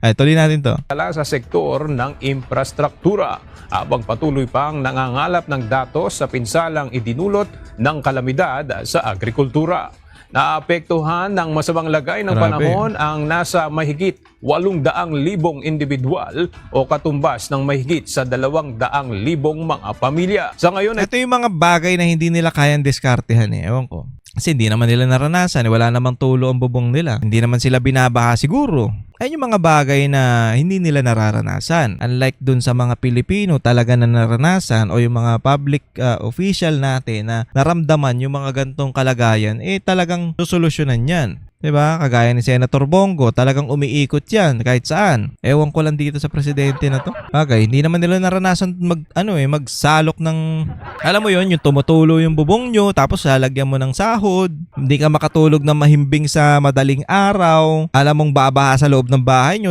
Ay, tuloy natin to. sa sektor ng infrastruktura habang patuloy pang nangangalap ng datos sa pinsalang idinulot ng kalamidad sa agrikultura. Naapektuhan ng masamang lagay ng Grabe. panahon ang nasa mahigit 800,000 individual o katumbas ng mahigit sa 200,000 mga pamilya. Sa ngayon ay Ito yung mga bagay na hindi nila kayang diskartehan eh. Ewan ko. Kasi hindi naman nila naranasan. Wala namang tulo ang bubong nila. Hindi naman sila binabaha siguro. Ayun yung mga bagay na hindi nila nararanasan. Unlike dun sa mga Pilipino talaga na naranasan o yung mga public official natin na naramdaman yung mga gantong kalagayan, eh talagang susolusyonan yan. 'Di ba? Kagaya ni Senator Bongo, talagang umiikot 'yan kahit saan. Ewan ko lang dito sa presidente na 'to. Bagay, hindi naman nila naranasan magsalok ng alam mo 'yon, yung tumutulo yung bubong nyo tapos lalagyan mo ng sahod. Hindi ka makatulog ng mahimbing sa madaling araw. Alam mong babaha sa loob ng bahay nyo